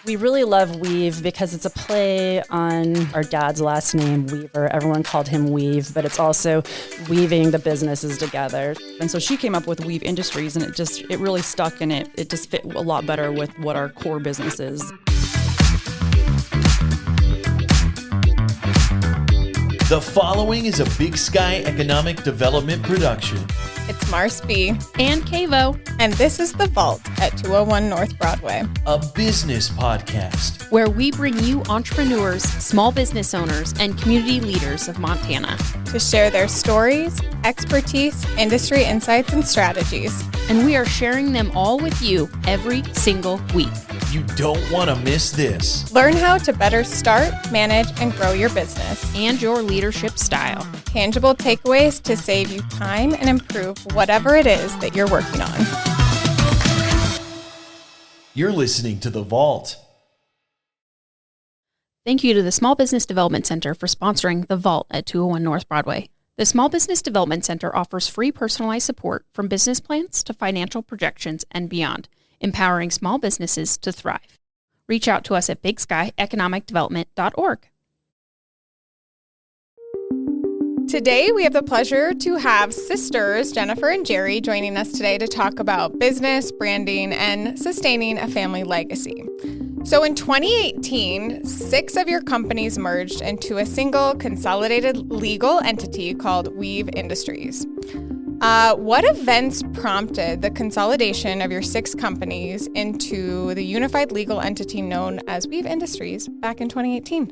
We really love Weave because it's a play on our dad's last name, Weaver. Everyone called him Weave, but it's also weaving the businesses together. And so she came up with Weave Industries, and it really stuck, and it just fit a lot better with what our core business is. The following is a Big Sky Economic Development production. It's Mars B. And Kavo. And this is The Vault at 201 North Broadway. A business podcast. Where we bring you entrepreneurs, small business owners, and community leaders of Montana. To share their stories, expertise, industry insights, and strategies. And we are sharing them all with you every single week. You don't want to miss this. Learn how to better start, manage, and grow your business. And your leadership style. Tangible takeaways to save you time and improve whatever it is that you're working on. You're listening to The Vault. Thank you to the Small Business Development Center for sponsoring The Vault at 201 North Broadway. The Small Business Development Center offers free personalized support from business plans to financial projections and beyond, empowering small businesses to thrive. Reach out to us at bigsky.economicdevelopment.org. Today, we have the pleasure to have sisters Jennifer and Jeri joining us today to talk about business, branding, and sustaining a family legacy. So in 2018, 6 of your companies merged into a single consolidated legal entity called Weave Industries. What events prompted the consolidation of your 6 companies into the unified legal entity known as Weave Industries back in 2018?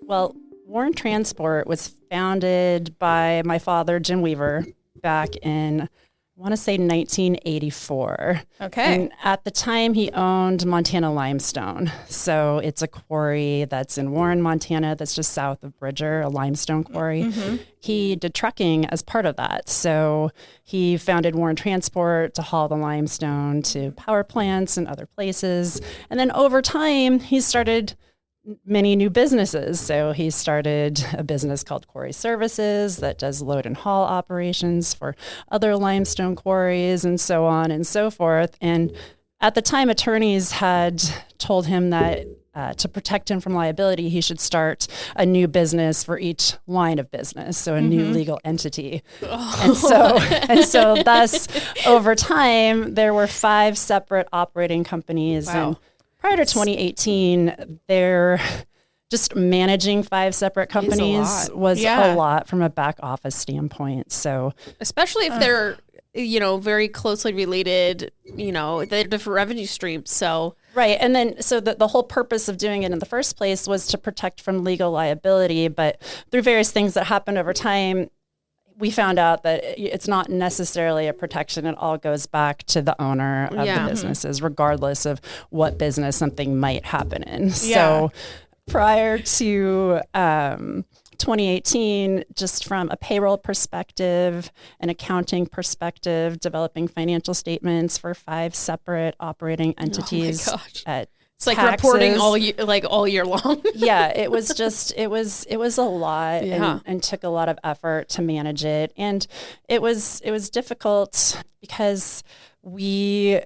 Well, Warren Transport was founded by my father, Jim Weaver, back in, I want to say 1984. Okay. And at the time, he owned Montana Limestone. So it's a quarry that's in Warren, Montana, that's just south of Bridger, a limestone quarry. Mm-hmm. He did trucking as part of that. So he founded Warren Transport to haul the limestone to power plants and other places. And then over time, he started many new businesses. So he started a business called Quarry Services that does load and haul operations for other limestone quarries and so on and so forth. And at the time, attorneys had told him that to protect him from liability, he should start a new business for each line of business, so a new legal entity. Oh. And so thus, over time, there were 5 separate operating companies. Wow. And prior to 2018, they're just managing 5 separate companies was a lot from a back office standpoint. So, especially if they're, very closely related, they're different revenue streams. So, right. And then, so the whole purpose of doing it in the first place was to protect from legal liability. But through various things that happened over time, we found out that it's not necessarily a protection. It all goes back to the owner of the businesses, regardless of what business something might happen in. Yeah. So prior to 2018, just from a payroll perspective, an accounting perspective, developing financial statements for 5 separate operating entities. Oh my gosh. It's like reporting all year long. Yeah, it was a lot and took a lot of effort to manage it. And it was difficult because we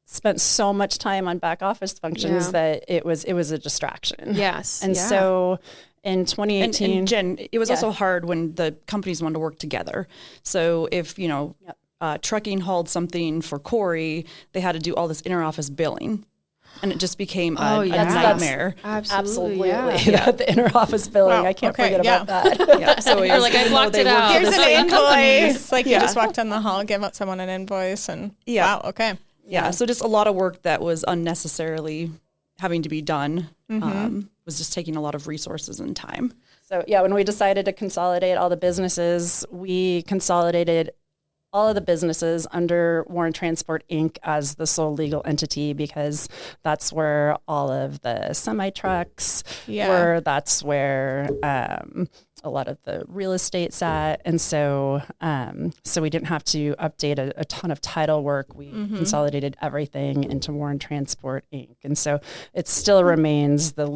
spent so much time on back office functions that it was a distraction. Yes. And so in 2018, and Jen, it was also hard when the companies wanted to work together. So if, trucking hauled something for Corey, they had to do all this interoffice billing. And it just became a nightmare. Absolutely. Yeah. The interoffice billing. Wow. I can't forget about that. Yeah. So you're like, I blocked it out. Here's an invoice. Like you just walked down the hall, give out someone an invoice, and wow, okay. Yeah. So just a lot of work that was unnecessarily having to be done was just taking a lot of resources and time. So when we decided to consolidate all the businesses, we consolidated all of the businesses under Warren Transport, Inc. as the sole legal entity because that's where all of the semi-trucks were. That's where a lot of the real estate's at. And so we didn't have to update a ton of title work. We consolidated everything into Warren Transport, Inc. And so it still remains the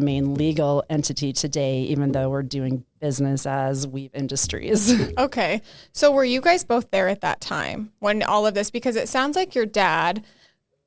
main legal entity today, even though we're doing business as Weave Industries. Okay. So were you guys both there at that time when all of this, because it sounds like your dad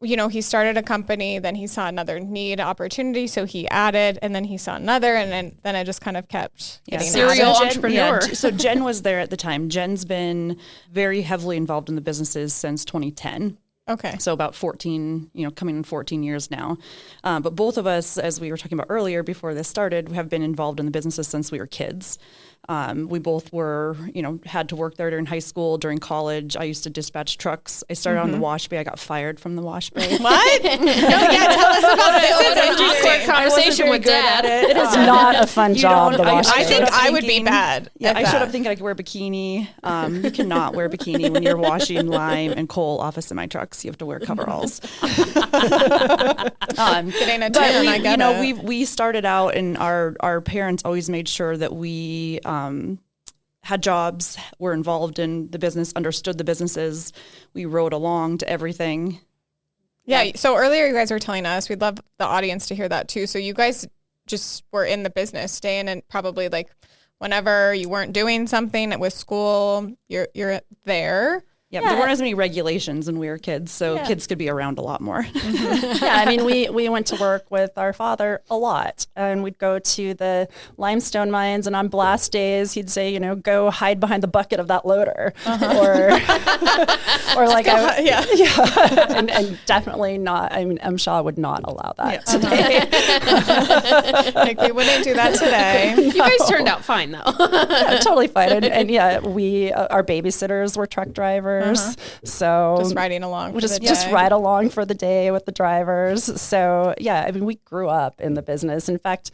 he started a company, then he saw another need opportunity, so he added, and then he saw another, and then it just kind of kept getting serial added. entrepreneur. So Jen was there at the time. Jen's been very heavily involved in the businesses since 2010. Okay. So about 14, coming in 14 years now. But both of us, as we were talking about earlier before this started, have been involved in the businesses since we were kids. We both were, had to work there during high school, during college. I used to dispatch trucks. I started on the wash bay. I got fired from the wash bay. What? No, yeah, tell us about this. This is interesting. Conversation with Dad. It is not a fun job. The wash I bay. think I would be bad. Yeah, at I showed that. up thinking I could wear a bikini. You cannot wear a bikini when you're washing lime and coal off of semi trucks. You have to wear coveralls. Getting a But tan, I get it. we started out, and our parents always made sure that we had jobs, were involved in the business, understood the businesses. We rode along to everything. Yeah. So earlier you guys were telling us, we'd love the audience to hear that too. So you guys just were in the business, staying in probably like whenever you weren't doing something with school, you're there. Yeah, there weren't as many regulations when we were kids, so kids could be around a lot more. Yeah, I mean, we went to work with our father a lot, and we'd go to the limestone mines, and on blast days, he'd say, go hide behind the bucket of that loader, or like, and definitely not. I mean, MSHA would not allow that today. Like we wouldn't do that today. You guys turned out fine, though. Yeah, totally fine. And we our babysitters were truck drivers. So Just riding along. Just ride along for the day with the drivers. So yeah, I mean, we grew up in the business. In fact,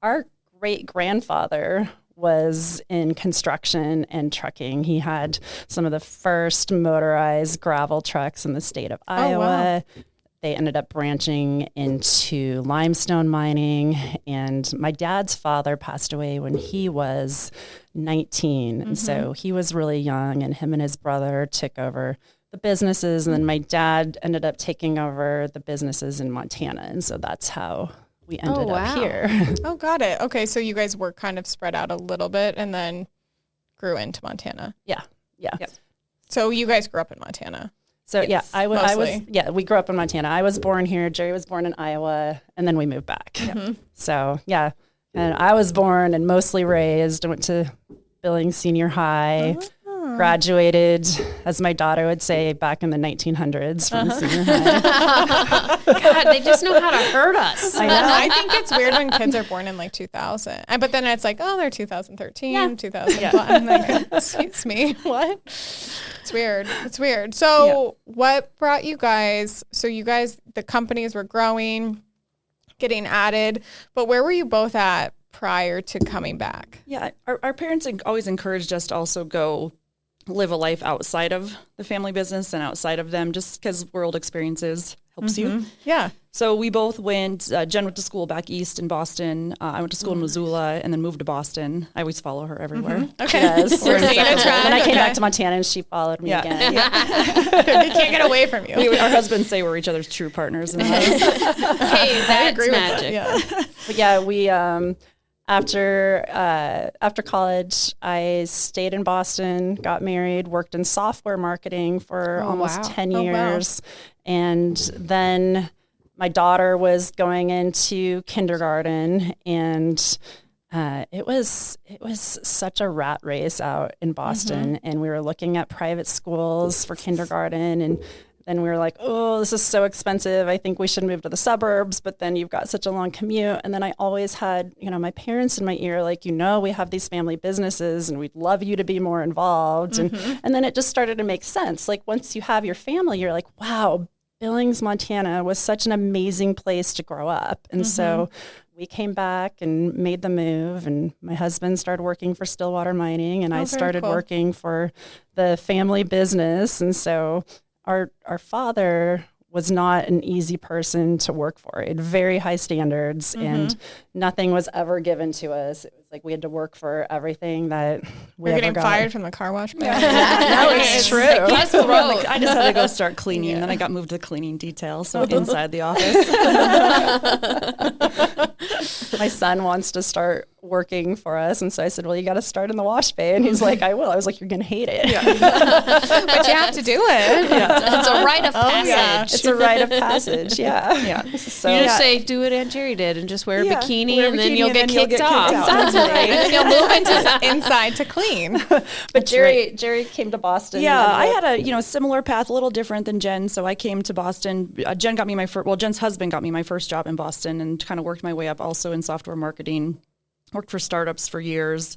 our great grandfather was in construction and trucking. He had some of the first motorized gravel trucks in the state of Iowa. Wow. They ended up branching into limestone mining, and my dad's father passed away when he was 19. And so he was really young, and him and his brother took over the businesses. And then my dad ended up taking over the businesses in Montana. And so that's how we ended up here. Oh, got it. Okay. So you guys were kind of spread out a little bit and then grew into Montana. Yeah. Yep. So you guys grew up in Montana. So Yes, I was, mostly. we grew up in Montana. I was born here. Jeri was born in Iowa, and then we moved back. So yeah, and I was born and mostly raised. Went to Billings Senior High, graduated, as my daughter would say, back in the 1900s from senior high. God, they just know how to hurt us. I know. I think it's weird when kids are born in like 2000. But then it's like, oh, they're 2013, 2000. I'm like, excuse me, what? It's weird. It's weird. So what brought you guys, the companies were growing, getting added, but where were you both at prior to coming back? Yeah, our parents always encouraged us to also go live a life outside of the family business and outside of them, just because world experiences helps you. Yeah. So we both went, Jen went to school back east in Boston. I went to school in Missoula and then moved to Boston. I always follow her everywhere. Okay. Yes. We're seeing a trend. And I came back to Montana, and she followed me again. They can't get away from you. Our husbands say we're each other's true partners in life. Hey, that's magic. Yeah. But yeah, we after college, I stayed in Boston, got married, worked in software marketing for almost 10 years. And then my daughter was going into kindergarten, and it was such a rat race out in Boston. And we were looking at private schools for kindergarten, and then we were like, oh, this is so expensive. I think we should move to the suburbs. But then you've got such a long commute. And then I always had, my parents in my ear, like, we have these family businesses and we'd love you to be more involved. And then it just started to make sense. Like, once you have your family, you're like, wow, Billings, Montana was such an amazing place to grow up. And so we came back and made the move, and my husband started working for Stillwater Mining, and I started working for the family business. And so our father was not an easy person to work for. He had very high standards, and nothing was ever given to us. It was like we had to work for everything that we You're ever getting got. fired from the car wash. No, it's true. I just had to go start cleaning. Then I got moved to the cleaning detail, so inside the office. My son wants to start working for us. And so I said, well, you got to start in the wash bay. And he's like, I will. I was like, you're going to hate it. But you have to do it. It's a rite of passage. It's a rite of passage. Yeah. So You just say, do what Aunt Jeri did and just wear a bikini, wear a and then bikini you'll and get then you'll kicked get off. kicked out. Sounds right. And then you'll move into inside to clean. But Jeri came to Boston. Yeah, I had a similar path, a little different than Jen. So I came to Boston. Jen got me Jen's husband got me my first job in Boston, and kind of worked my way up also in software marketing. Worked for startups for years.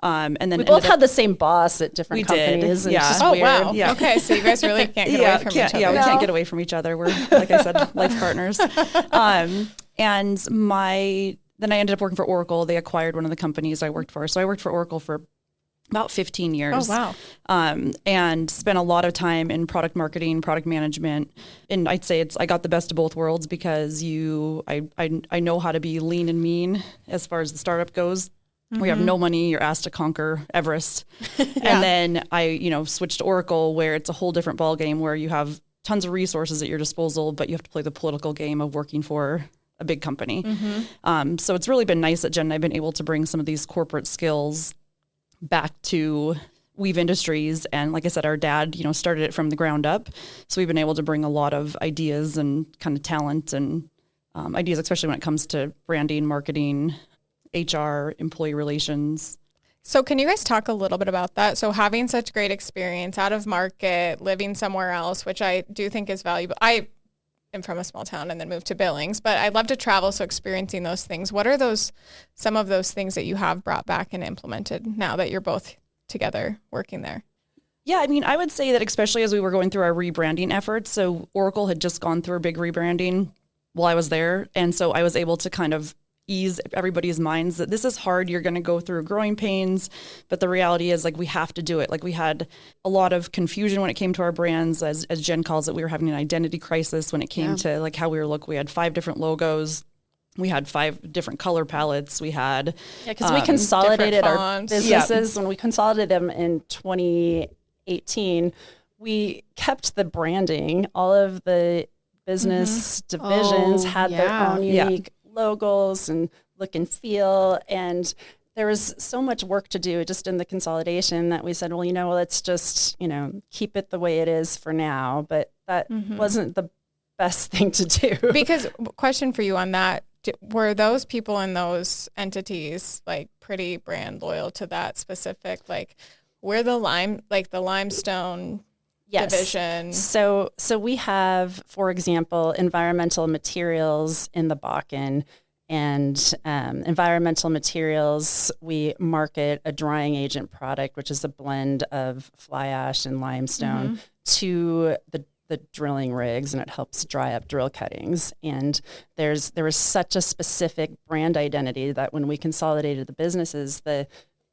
And then we both had the same boss at different companies. Did. And it's just Oh, weird. wow. Yeah. Okay, so you guys really can't get away from each other. Yeah, we can't get away from each other. We're, like I said, life partners. And then I ended up working for Oracle. They acquired one of the companies I worked for. So I worked for Oracle for about 15 years. Oh, wow. And spent a lot of time in product marketing, product management. And I'd say I got the best of both worlds, because I know how to be lean and mean as far as the startup goes. We have no money, you're asked to conquer Everest. And then I, switched to Oracle, where it's a whole different ballgame, where you have tons of resources at your disposal, but you have to play the political game of working for a big company. So it's really been nice that Jen and I have been able to bring some of these corporate skills back to Weave Industries. And like I said, our dad, started it from the ground up. So we've been able to bring a lot of ideas and kind of talent and ideas, especially when it comes to branding, marketing, HR, employee relations. So can you guys talk a little bit about that? So having such great experience out of market, living somewhere else, which I do think is valuable. I am from a small town and then moved to Billings, but I'd love to travel. So experiencing those things, what are some of those things that you have brought back and implemented now that you're both together working there? Yeah, I would say that especially as we were going through our rebranding efforts, so Oracle had just gone through a big rebranding while I was there. And so I was able to kind of ease everybody's minds that this is hard. You're going to go through growing pains, but the reality is we have to do it. We had a lot of confusion when it came to our brands, as Jen calls it. We were having an identity crisis when it came to how we were look. We had 5 different logos. We had 5 different color palettes. We had because we consolidated our businesses when we consolidated them in 2018. We kept the branding. All of the business divisions had their own unique logos and look and feel, and there was so much work to do just in the consolidation that we said, well, let's just keep it the way it is for now. But that wasn't the best thing to do. Because question for you on that, were those people in those entities pretty brand loyal to that specific, we're the limestone division? So we have, for example, environmental materials in the Bakken, and environmental materials, we market a drying agent product, which is a blend of fly ash and limestone to the drilling rigs, and it helps dry up drill cuttings. And there was such a specific brand identity that when we consolidated the businesses,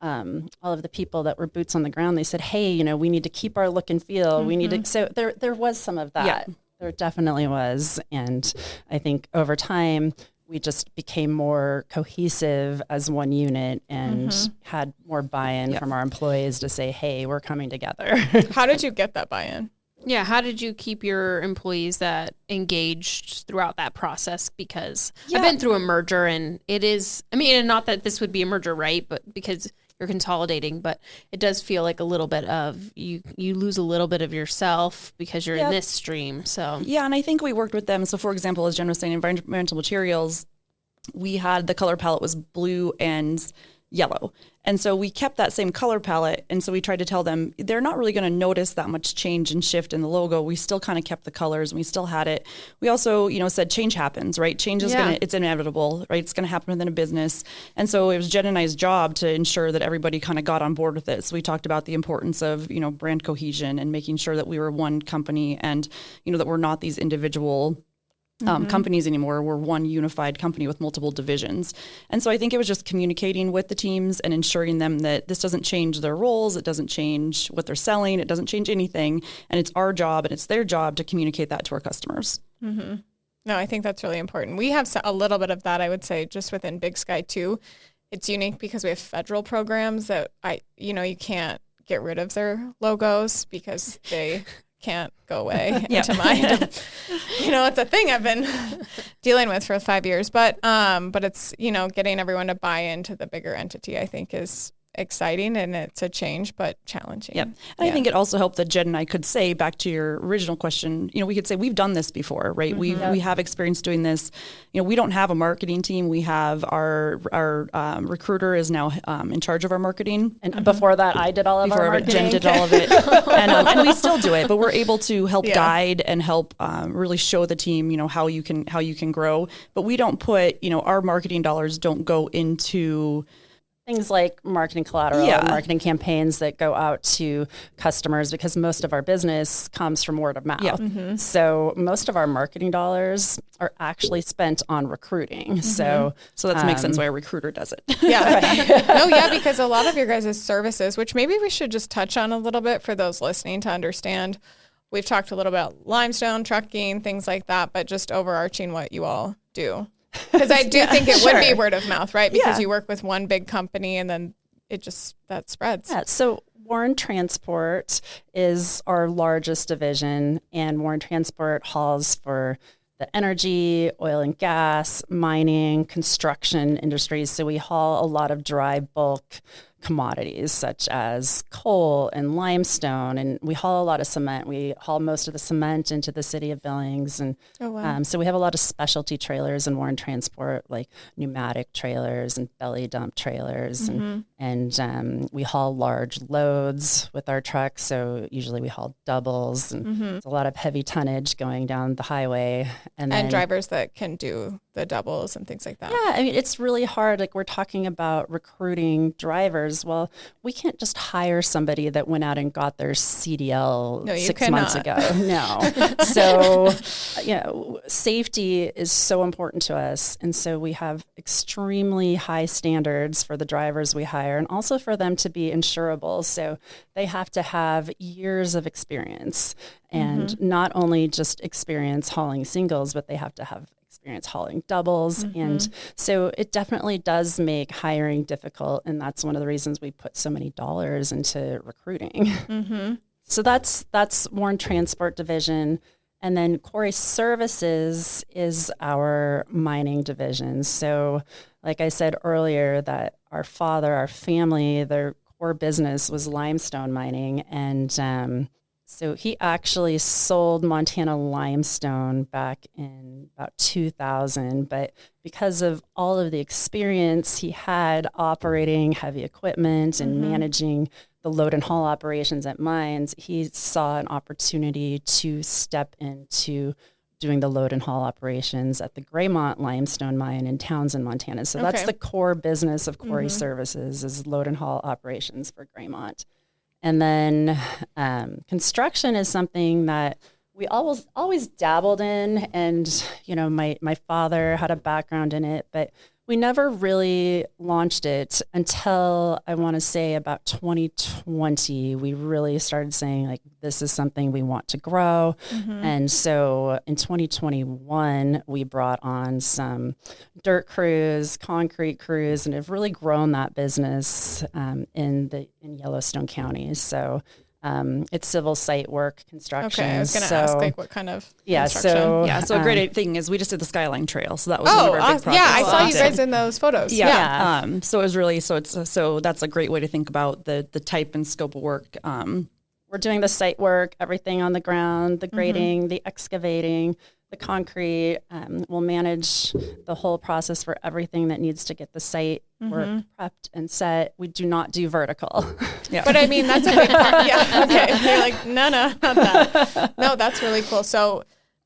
all of the people that were boots on the ground, they said, hey, we need to keep our look and feel. We need to, so there was some of that. Yeah. There definitely was. And I think over time, we just became more cohesive as one unit and had more buy-in from our employees to say, hey, we're coming together. How did you get that buy-in? Yeah, how did you keep your employees that engaged throughout that process? Because I've been through a merger, and it is, and not that this would be a merger, right? But because you're consolidating, but it does feel like a little bit of, you lose a little bit of yourself because you're in this stream. So yeah, and I think we worked with them. So for example, as Jen was saying, environmental materials, we had the color palette was blue and yellow. And so we kept that same color palette. And so we tried to tell them they're not really going to notice that much change and shift in the logo. We still kind of kept the colors, and we still had it. We also, said change happens, right? Change is it's inevitable, right? It's going to happen within a business. And so it was Jen and I's job to ensure that everybody kind of got on board with it. So we talked about the importance of, brand cohesion and making sure that we were one company, and, that we're not these individual companies anymore. We're one unified company with multiple divisions. And so I think it was just communicating with the teams and ensuring them that this doesn't change their roles. It doesn't change what they're selling. It doesn't change anything. And it's our job and it's their job to communicate that to our customers. No, I think that's really important. We have a little bit of that, I would say, just within Big Sky too. It's unique because we have federal programs that you can't get rid of their logos because they can't go away into mind. It's a thing I've been dealing with for 5 years, but it's, getting everyone to buy into the bigger entity, I think is exciting, and it's a change, but challenging. Yep. And I think it also helped that Jen and I could say, back to your original question, we could say we've done this before, right? We have experience doing this. We don't have a marketing team. We have our recruiter is now in charge of our marketing. And before that, I did all of our marketing. Jen did all of it, and we still do it. But we're able to help guide and help really show the team, how you can grow. But we don't put, our marketing dollars don't go into things like marketing collateral and marketing campaigns that go out to customers, because most of our business comes from word of mouth. Yeah. Mm-hmm. So most of our marketing dollars are actually spent on recruiting. Mm-hmm. So that makes sense why a recruiter does it. Yeah. Because a lot of your guys' services, which maybe we should just touch on a little bit for those listening to understand. We've talked a little about limestone, trucking, things like that, but just overarching what you all do. Because I do think it would be word of mouth, right? Because you work with one big company and then that spreads. Yeah. So Warren Transport is our largest division, and Warren Transport hauls for the energy, oil and gas, mining, construction industries. So we haul a lot of dry bulk commodities such as coal and limestone, and we haul a lot of cement. We haul most of the cement into the city of Billings, and so we have a lot of specialty trailers in Warren Transport, like pneumatic trailers and belly dump trailers, and we haul large loads with our trucks. So usually we haul doubles, and there's a lot of heavy tonnage going down the highway, and drivers that can do the doubles and things like that. Yeah, I mean, it's really hard. Like, we're talking about recruiting drivers. Well, we can't just hire somebody that went out and got their CDL 6 months ago. No. So, safety is so important to us. And so we have extremely high standards for the drivers we hire, and also for them to be insurable. So they have to have years of experience, and not only just experience hauling singles, but they have to have experience hauling doubles. And so it definitely does make hiring difficult. And that's one of the reasons we put so many dollars into recruiting. So that's Warren Transport division. And then Quarry Services is our mining division. So like I said earlier, that our family, their core business was limestone mining. And so he actually sold Montana limestone back in about 2000, but because of all of the experience he had operating heavy equipment and managing the load and haul operations at mines, he saw an opportunity to step into doing the load and haul operations at the Graymont limestone mine in Townsend, Montana. So that's the core business of Quarry Services, is load and haul operations for Graymont. And then construction is something that we always dabbled in. And, my father had a background in it, but we never really launched it until, I want to say, about 2020. We really started saying, like, this is something we want to grow. And so in 2021, we brought on some dirt crews, concrete crews, and have really grown that business in Yellowstone County. So it's civil site work, construction. Okay, I was going to ask, like, what kind of construction? So a great thing is we just did the Skyline Trail. So that was one of our big projects. Yeah, I saw you guys in those photos. Yeah. So it was really, so that's a great way to think about the type and scope of work. We're doing the site work, everything on the ground, the grading, the excavating, the concrete. We'll manage the whole process for everything that needs to get the site work prepped and set. We do not do vertical. But I mean, that's a big part. Yeah. Okay. You're like, no, not that. No, that's really cool. So,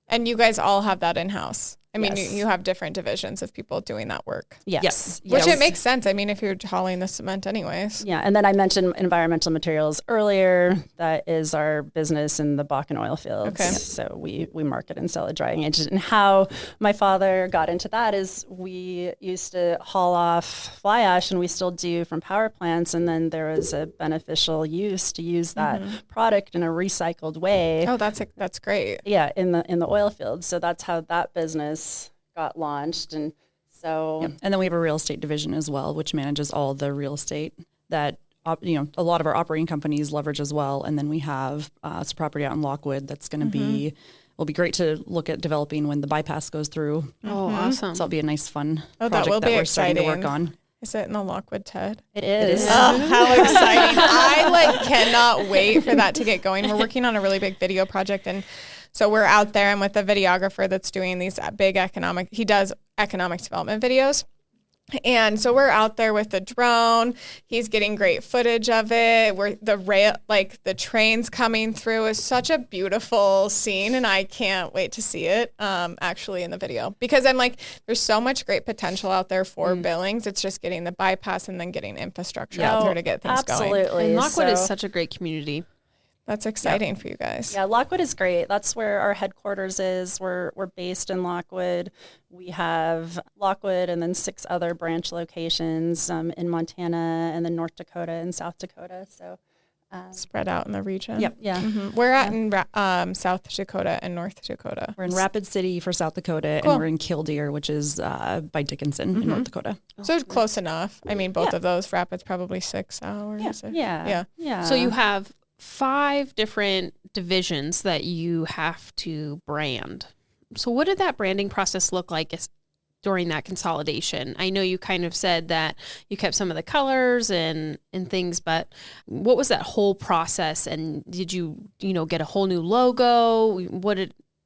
and you guys all have that in-house. I mean, you have different divisions of people doing that work. Yes. Which it makes sense. I mean, if you're hauling the cement anyways. Yeah. And then I mentioned environmental materials earlier. That is our business in the Bakken oil fields. Okay. So we market and sell a drying agent. And how my father got into that is we used to haul off fly ash, and we still do, from power plants. And then there was a beneficial use to use that product in a recycled way. Oh, that's great. Yeah. In the oil fields. So that's how that business got launched. And so and then we have a real estate division as well, which manages all the real estate that a lot of our operating companies leverage as well. And then we have some property out in Lockwood that's going to will be great to look at developing when the bypass goes through. Oh, awesome. So it'll be a nice, fun that project will that be we're exciting. starting to work on. Is it in the Lockwood, Ted? It is. Oh, how exciting. I cannot wait for that to get going. We're working on a really big video project. And so we're out there. I'm with a videographer that's doing these big he does economic development videos. And so we're out there with the drone. He's getting great footage of it. The trains coming through is such a beautiful scene, and I can't wait to see it actually in the video, because I'm like, there's so much great potential out there for Billings. It's just getting the bypass and then getting infrastructure out there to get things going. Absolutely. And Lockwood is such a great community. That's exciting for you guys. Yeah, Lockwood is great. That's where our headquarters is. We're based in Lockwood. We have Lockwood and then 6 other branch locations in Montana and then North Dakota and South Dakota. So spread out in the region. Yep. Yeah. Mm-hmm. We're at in South Dakota and North Dakota. We're in Rapid City for South Dakota, Cool. and we're in Killdeer, which is by Dickinson in North Dakota. So close enough. I mean, both of those. Rapid's probably 6 hours. Yeah. So you have 5 different divisions that you have to brand. So what did that branding process look like during that consolidation? I know you kind of said that you kept some of the colors and things, but what was that whole process? And did you get a whole new logo?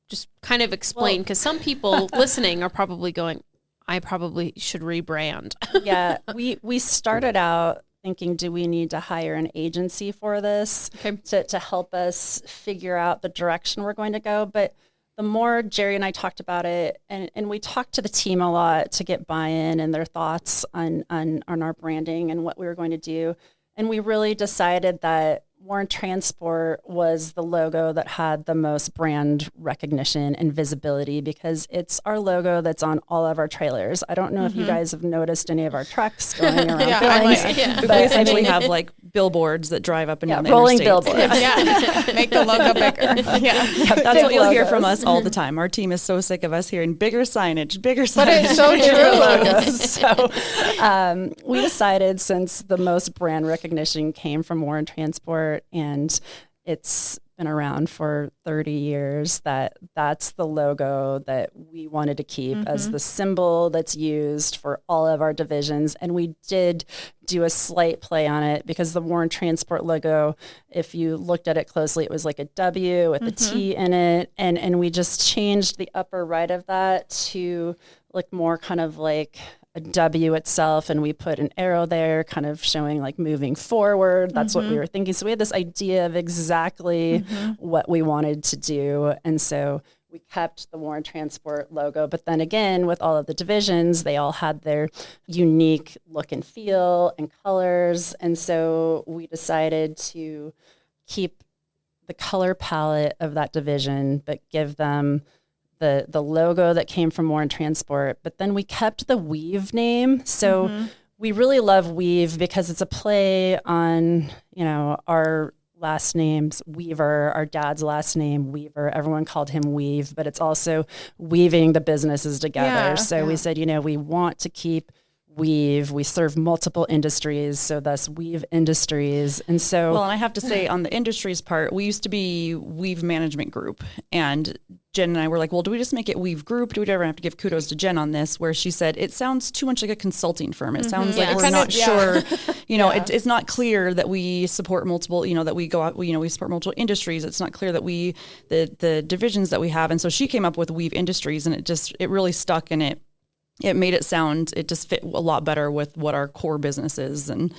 Just kind of explain, because some people listening are probably going, I probably should rebrand. Yeah. We started out thinking, do we need to hire an agency for this to help us figure out the direction we're going to go? But the more Jeri and I talked about it, and we talked to the team a lot to get buy-in and their thoughts on our branding and what we were going to do. And we really decided that Warren Transport was the logo that had the most brand recognition and visibility, because it's our logo that's on all of our trailers. I don't know if you guys have noticed any of our trucks going around Billings. We essentially have like billboards that drive up and down the rolling interstates. billboards. Make the logo bigger. That's what you'll hear from us all the time. Our team is so sick of us hearing bigger signage. But it's so true. So we decided, since the most brand recognition came from Warren Transport, and it's been around for 30 years, that's the logo that we wanted to keep as the symbol that's used for all of our divisions. And we did do a slight play on it, because the Warren Transport logo, if you looked at it closely, it was like a W with a T in it. And we just changed the upper right of that to look more kind of like a W itself, and we put an arrow there kind of showing like moving forward. That's what we were thinking. So we had this idea of exactly what we wanted to do. And so we kept the Warren Transport logo, but then again, with all of the divisions, they all had their unique look and feel and colors. And so we decided to keep the color palette of that division, but give them the logo that came from Warren Transport. But then we kept the Weave name. So we really love Weave because it's a play on, our last names, Weaver, our dad's last name, Weaver. Everyone called him Weave, but it's also weaving the businesses together. We said, we want to keep Weave. We serve multiple industries, so thus Weave Industries. And so, well, and I have to say, on the industries part, we used to be Weave Management Group, and Jen and I were like, well, do we just make it Weave Group? Do we ever have to give kudos to Jen on this? Where she said, it sounds too much like a consulting firm. It sounds like we're not sure, it's not clear that we support multiple, that we go out, we support multiple industries. It's not clear that the divisions that we have. And so she came up with Weave Industries, and it really stuck, and it made it just fit a lot better with what our core business is. And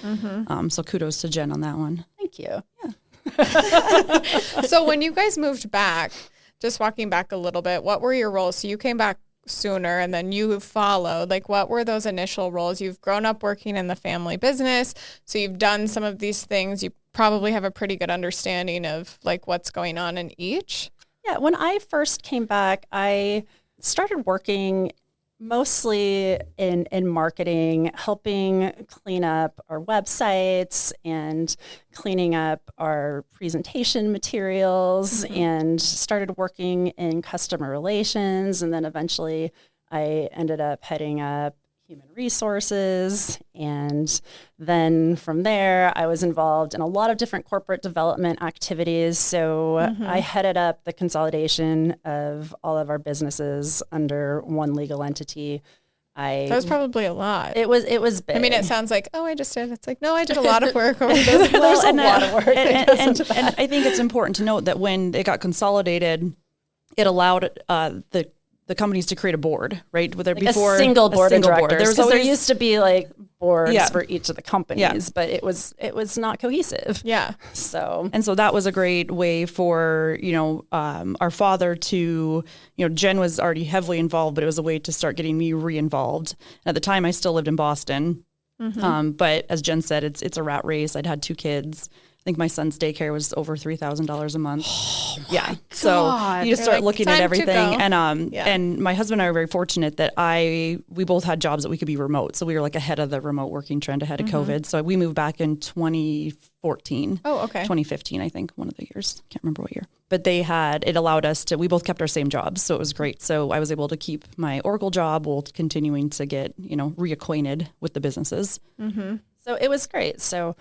so kudos to Jen on that one. Thank you. Yeah. So when you guys moved back, just walking back a little bit, what were your roles? So you came back sooner and then you followed. Like, what were those initial roles? You've grown up working in the family business, so you've done some of these things. You probably have a pretty good understanding of like what's going on in each. Yeah, when I first came back, I started working mostly in marketing, helping clean up our websites and cleaning up our presentation materials, and started working in customer relations. And then eventually I ended up heading up human resources. And then from there, I was involved in a lot of different corporate development activities. So I headed up the consolidation of all of our businesses under one legal entity. That was probably a lot. It was big. I mean, it sounds like, oh, I just did. It's like, no, I did a lot of work over this. There's a lot of work. And I think it's important to note that when it got consolidated, it allowed the companies to create a board, right? With before a single board of directors. There used to be like boards for each of the companies, but it was not cohesive. Yeah. So that was a great way for, our father to, Jen was already heavily involved, but it was a way to start getting me re-involved. At the time I still lived in Boston. But as Jen said, it's a rat race. I'd had 2 kids. I think my son's daycare was over $3,000 a month. Oh my God. So you just start looking at everything. And my husband and I were very fortunate that we both had jobs that we could be remote. So we were like ahead of the remote working trend, ahead of COVID. So we moved back in 2014. Oh, okay. 2015, I think, one of the years. Can't remember what year. But it allowed us we both kept our same jobs. So it was great. So I was able to keep my Oracle job while continuing to get, reacquainted with the businesses. So it was great. So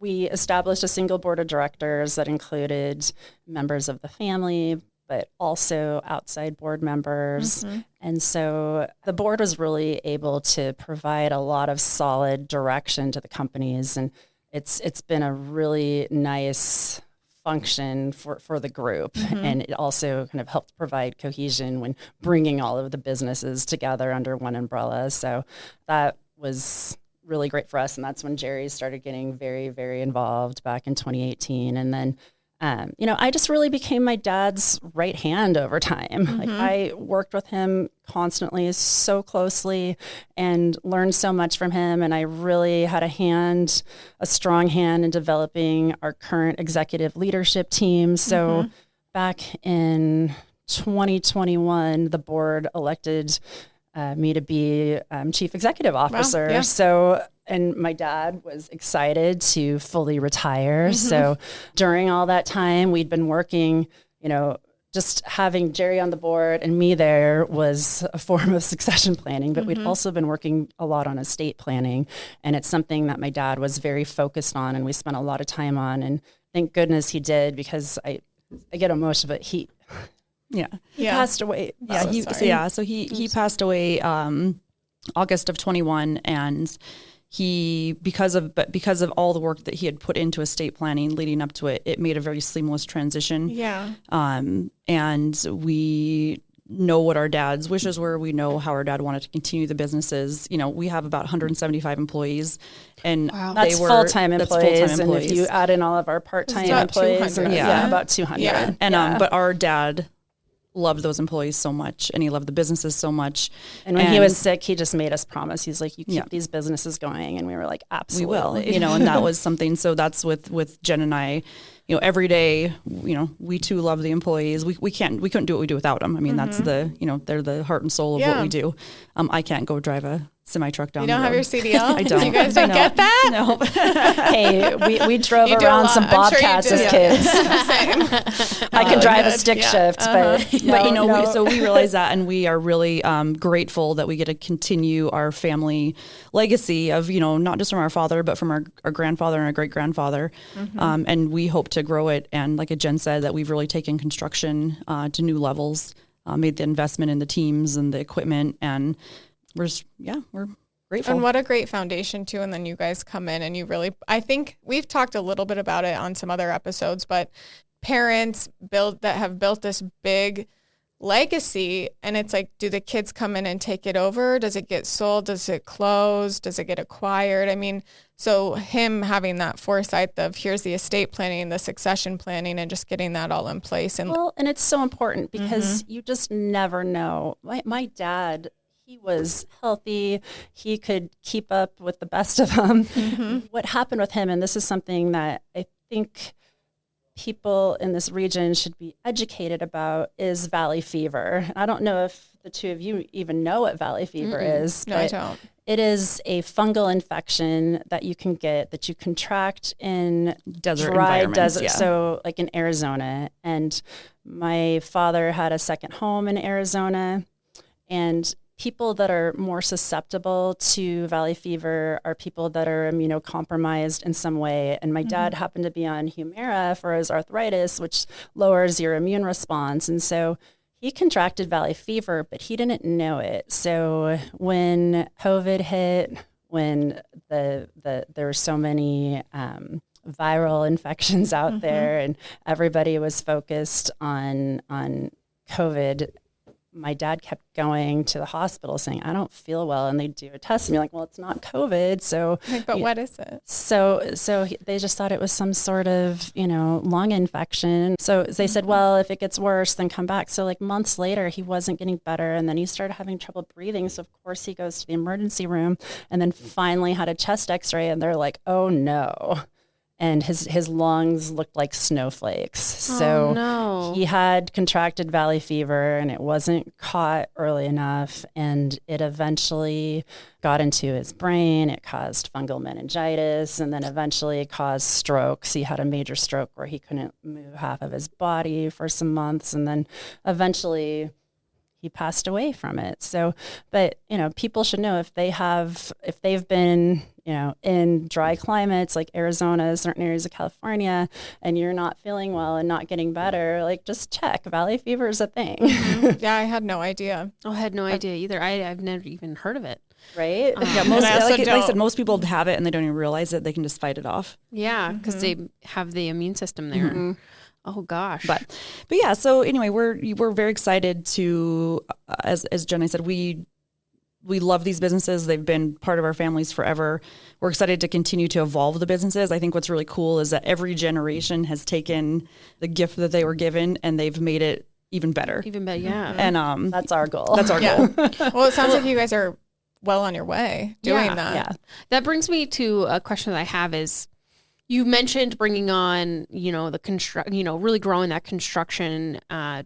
we established a single board of directors that included members of the family, but also outside board members. And so the board was really able to provide a lot of solid direction to the companies. And it's been a really nice function for the group. And it also kind of helped provide cohesion when bringing all of the businesses together under one umbrella. So that was really great for us. And that's when Jeri started getting very, very involved back in 2018. And then, I just really became my dad's right hand over time. Like I worked with him constantly, so closely, and learned so much from him. And I really had a strong hand in developing our current executive leadership team. So back in 2021, the board elected me to be chief executive officer. Wow, yeah. So, and my dad was excited to fully retire. So during all that time, we'd been working, just having Jeri on the board and me there was a form of succession planning, but we'd also been working a lot on estate planning. And it's something that my dad was very focused on and we spent a lot of time on. And thank goodness he did, because I get emotional, but he passed away. So he passed away August of 21, and because of all the work that he had put into estate planning leading up to it, it made a very seamless transition. Yeah. And we know what our dad's wishes were. We know how our dad wanted to continue the businesses. We have about 175 employees, and that's full-time employees. And if you add in all of our part-time employees, about 200. Yeah. And but our dad loved those employees so much, and he loved the businesses so much. And when he was sick, he just made us promise. He's like, you keep these businesses going. And we were like, absolutely. We will, and that was something. So that's with Jen and I, every day, we too love the employees. We couldn't do what we do without them. I mean, that's they're the heart and soul of what we do. I can't go drive a semi-truck down the road. You don't have your CDL? I don't. You guys don't get that? No. Hey, we drove around some Bobcats as kids. Same. I can drive a stick shift, but we realize that, and we are really grateful that we get to continue our family legacy of, not just from our father, but from our grandfather and our great-grandfather. And we hope to grow it. And like Jen said, that we've really taken construction to new levels, made the investment in the teams and the equipment, and we're grateful. And what a great foundation too. And then you guys come in and you really, I think we've talked a little bit about it on some other episodes, but parents that have built this big legacy, and it's like, do the kids come in and take it over? Does it get sold? Does it close? Does it get acquired? I mean, so him having that foresight of here's the estate planning, the succession planning, and just getting that all in place. And it's so important because you just never know. My dad, he was healthy. He could keep up with the best of them. What happened with him, and this is something that I think people in this region should be educated about, is valley fever. I don't know if the two of you even know what valley fever is. No, I don't. It is a fungal infection that you can get, that you contract in dry desert. So like in Arizona. And my father had a second home in Arizona, and people that are more susceptible to valley fever are people that are immunocompromised in some way. And my dad happened to be on Humira for his arthritis, which lowers your immune response. And so he contracted valley fever, but he didn't know it. So when COVID hit, when there were so many viral infections out there and everybody was focused on COVID, my dad kept going to the hospital saying, I don't feel well. And they do a test and be like, well, it's not COVID. So, but what is it? So they just thought it was some sort of, lung infection. So they said, well, if it gets worse, then come back. So like months later, he wasn't getting better. And then he started having trouble breathing. So of course he goes to the emergency room and then finally had a chest x-ray and they're like, oh no. And his lungs looked like snowflakes. So he had contracted valley fever and it wasn't caught early enough. And it eventually got into his brain. It caused fungal meningitis and then eventually it caused strokes. He had a major stroke where he couldn't move half of his body for some months. And then eventually he passed away from it. So, but, people should know if they've been, in dry climates like Arizona, certain areas of California, and you're not feeling well and not getting better, like just check. Valley fever is a thing. Yeah, I had no idea. I had no idea either. I've never even heard of it. Right? Yeah, like I said, most people have it and they don't even realize it. They can just fight it off. Yeah, because they have the immune system there. Oh gosh. But yeah, so anyway, we're very excited to, as Jenny said, we love these businesses. They've been part of our families forever. We're excited to continue to evolve the businesses. I think what's really cool is that every generation has taken the gift that they were given and they've made it even better. Even better, yeah. And that's our goal. That's our goal. Well, it sounds like you guys are well on your way doing that. Yeah. That brings me to a question that I have is, you mentioned bringing on, really growing that construction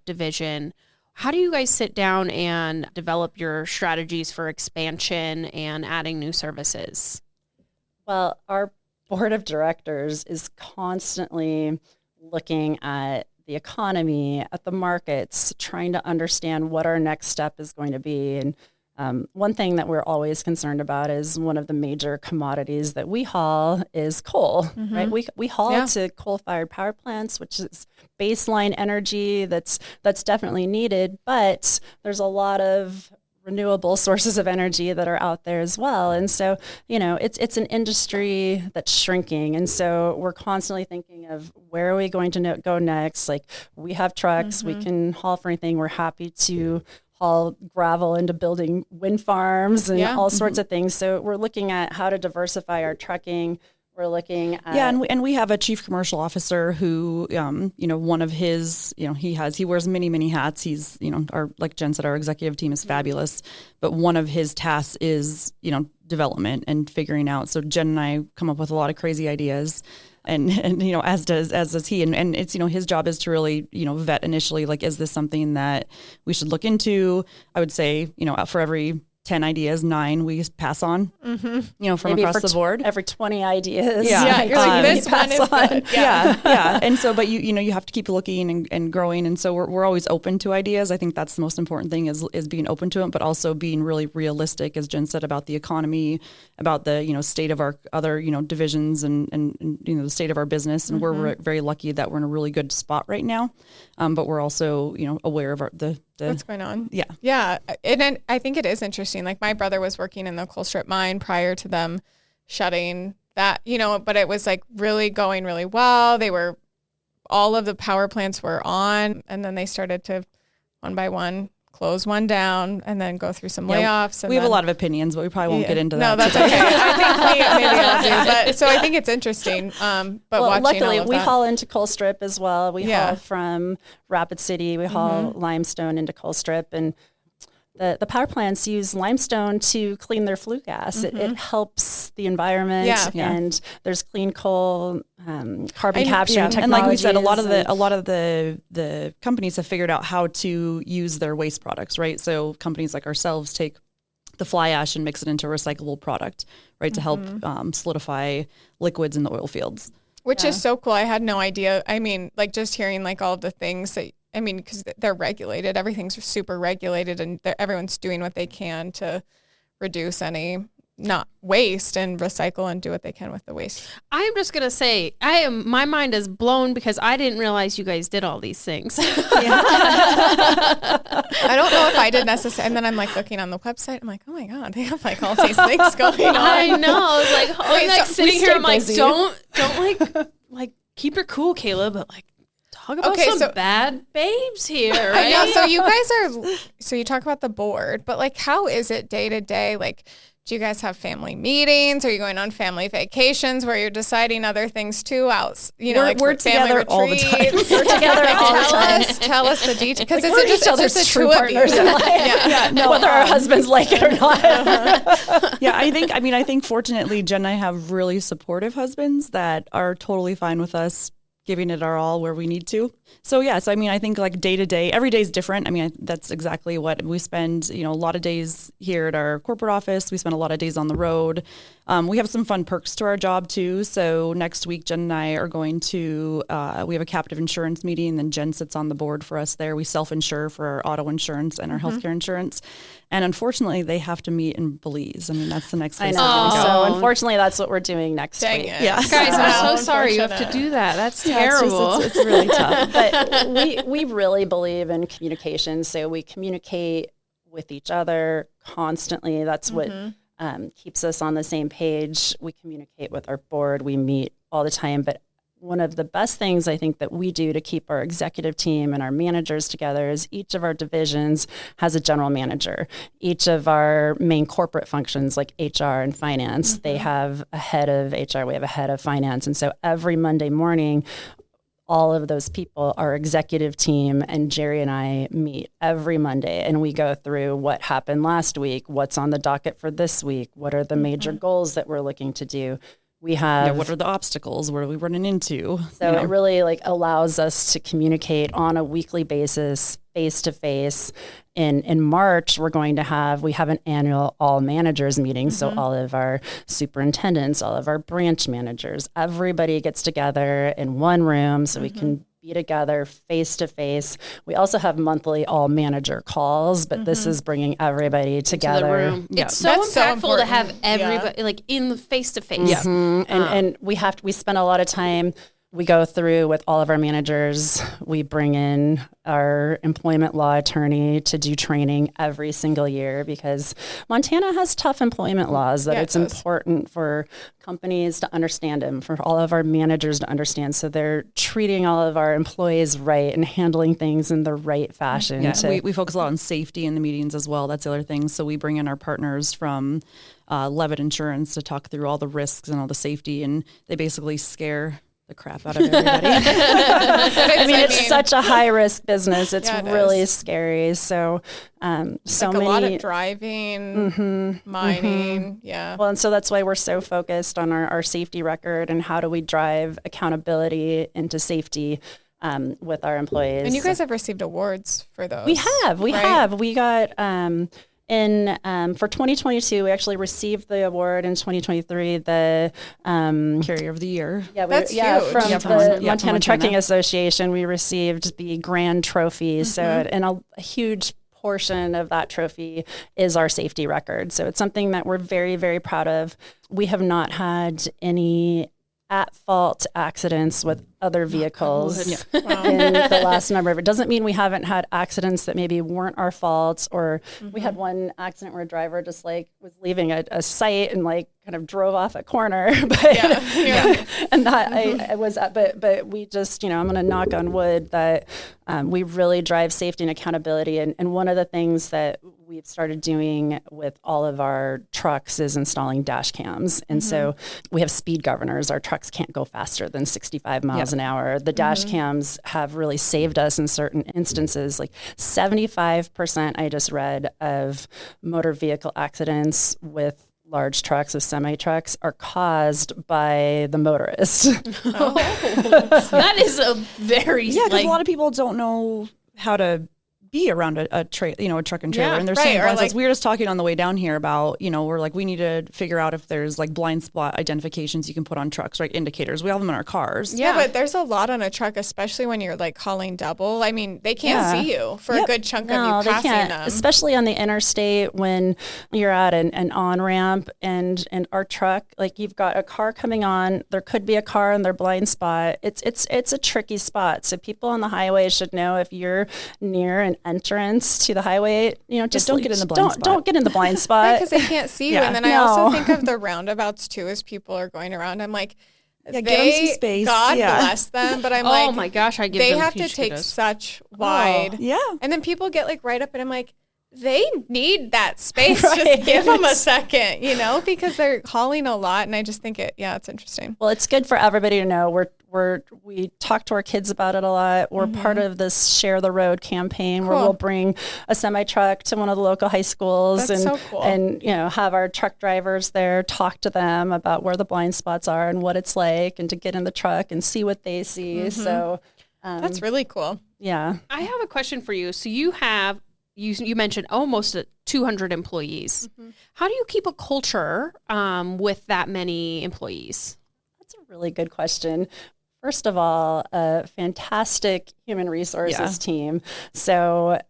division. How do you guys sit down and develop your strategies for expansion and adding new services? Well, our board of directors is constantly looking at the economy, at the markets, trying to understand what our next step is going to be. And one thing that we're always concerned about is one of the major commodities that we haul is coal, right? We haul to coal-fired power plants, which is baseline energy that's definitely needed, but there's a lot of renewable sources of energy that are out there as well. And so, it's an industry that's shrinking. And so we're constantly thinking of where are we going to go next? Like we have trucks, we can haul for anything. We're happy to haul gravel into building wind farms and all sorts of things. So we're looking at how to diversify our trucking. We're looking at and we have a chief commercial officer who one of his he wears many hats. He's our, like Jen said, our executive team is fabulous, but one of his tasks is development and figuring out. So Jen and I come up with a lot of crazy ideas. And as does he, and it's his job is to really vet initially, like, is this something that we should look into? I would say for every 10 ideas, 9 we pass on, from maybe across the board. Every 20 ideas. Yeah. You're like, this one is good. Yeah. And so, but you have to keep looking and growing. And so we're always open to ideas. I think that's the most important thing is being open to it, but also being really realistic, as Jen said, about the economy, about the, state of our other, divisions and the state of our business. And we're very lucky that we're in a really good spot right now. But we're also, aware of the what's going on. Yeah. Yeah. And I think it is interesting. Like my brother was working in the coal strip mine prior to them shutting that, but it was like really going really well. All of the power plants were on, and then they started to one by one close one down and then go through some layoffs. And we have a lot of opinions, but we probably won't get into that. No, that's okay. I think maybe I'll do. But so I think it's interesting. But luckily we that. haul into coal strip as well. We haul from Rapid City. We haul limestone into coal strip, and the power plants use limestone to clean their flue gas. It helps the environment, and there's clean coal, carbon capture technologies. And like we said, a lot of the companies have figured out how to use their waste products, right? So companies like ourselves take the fly ash and mix it into a recyclable product, right, to help solidify liquids in the oil fields. Which is so cool. I had no idea. I mean, like just hearing like all of the things that I mean, because they're regulated, everything's super regulated, and everyone's doing what they can to reduce any not waste and recycle and do what they can with the waste. I'm just gonna say, my mind is blown because I didn't realize you guys did all these things. I don't know if I did necessarily. And then I'm like looking on the website. I'm like, oh my God, they have like all these things going on. I know. It's like, I'm like sitting here. I'm like, busy. don't like keep your cool, Kayla, but like talk about some bad babes here. Right? I know. So you guys so you talk about the board, but like, how is it day to day? Like, do you guys have family meetings? Are you going on family vacations where you're deciding other things too? We're together all the time. We're together all the time. Tell us the details. Because it's just each other's true partners in life. Whether our husbands like it or not. I think fortunately, Jen and I have really supportive husbands that are totally fine with us giving it our all where we need to. So I think like day to day, every day is different. I mean, that's exactly what we spend, a lot of days here at our corporate office. We spend a lot of days on the road. We have some fun perks to our job too. So next week, Jen and I are going to, we have a captive insurance meeting, and then Jen sits on the board for us there. We self-insure for our auto insurance and our healthcare insurance. And unfortunately, they have to meet in Belize. I mean, that's the next place. So unfortunately, that's what we're doing next week. Yeah. Guys, I'm so sorry you have to do that. That's terrible. It's really tough. But we really believe in communication. So we communicate with each other constantly. That's what keeps us on the same page. We communicate with our board. We meet all the time. But one of the best things I think that we do to keep our executive team and our managers together is each of our divisions has a general manager. Each of our main corporate functions like HR and finance, they have a head of HR, we have a head of finance. And so every Monday morning, all of those people, our executive team, and Jeri and I meet every Monday, and we go through what happened last week, what's on the docket for this week, what are the major goals that we're looking to do. We have what are the obstacles? What are we running into? So it really allows us to communicate on a weekly basis, face to face. In March, we have an annual all managers meeting. So all of our superintendents, all of our branch managers, everybody gets together in one room so we can be together face to face. We also have monthly all manager calls, but this is bringing everybody together. It's so impactful to have everybody in the face to face. And we spend a lot of time. We go through with all of our managers. We bring in our employment law attorney to do training every single year because Montana has tough employment laws that it's important for companies to understand them, for all of our managers to understand. So they're treating all of our employees right and handling things in the right fashion. Yeah, we focus a lot on safety in the meetings as well. That's the other thing. So we bring in our partners from Levitt Insurance to talk through all the risks and all the safety, and they basically scare the crap out of everybody. It's such a high risk business. It's really scary. So, a lot of driving, mining. Yeah. Well, and so that's why we're so focused on our safety record and how do we drive accountability into safety with our employees. And you guys have received awards for those. We have. We got. For 2022, we actually received the award. In 2023, the Carrier of the Year. That's huge. From the Montana Trucking Association, we received the grand trophy. So, and a huge portion of that trophy is our safety record. So it's something that we're very, very proud of. We have not had any at-fault accidents with other vehicles in the last number of it. Doesn't mean we haven't had accidents that maybe weren't our fault, or we had one accident where a driver just was leaving a site and kind of drove off a corner. And that I was but we just, I'm going to knock on wood that we really drive safety and accountability. And one of the things that we've started doing with all of our trucks is installing dash cams. And so we have speed governors. Our trucks can't go faster than 65 miles an hour. The dash cams have really saved us in certain instances. 75%, I just read, of motor vehicle accidents with large trucks, with semi-trucks, are caused by the motorist. That is a very... Yeah, because a lot of people don't know how to be around a truck and trailer. Yeah, And they're right, saying or blind spots. like- We were just talking on the way down here about, we're like, we need to figure out if there's like blind spot identifications you can put on trucks, right? Indicators. We have them in our cars. Yeah, but there's a lot on a truck, especially when you're like hauling double. I mean, they can't see you for a good chunk of you passing them. Especially on the interstate when you're at an on-ramp and our truck, like you've got a car coming on, there could be a car in their blind spot. It's a tricky spot. So people on the highway should know if you're near an entrance to the highway, just don't get in the blind spot. Don't get in the blind spot. Because they can't see you. Yeah. And then I also think of the roundabouts too, as people are going around. I'm like, get them some space. God bless them. But I'm like, oh my gosh, I give they them have to huge take kudos. such wide. Yeah. And then people get like right up and I'm like, they need that space. Right. Just give them a second, because they're hauling a lot. And I just think it's interesting. Well, it's good for everybody to know. We talk to our kids about it a lot. We're part of this Share the Road campaign where we'll bring a semi truck to one of the local high schools That's so cool. and have our truck drivers there talk to them about where the blind spots are and what it's like, and to get in the truck and see what they see. So That's really cool. yeah. I have a question for you. So you have you mentioned almost 200 employees. How do you keep a culture with that many employees? That's a really good question. First of all, a fantastic human resources team. So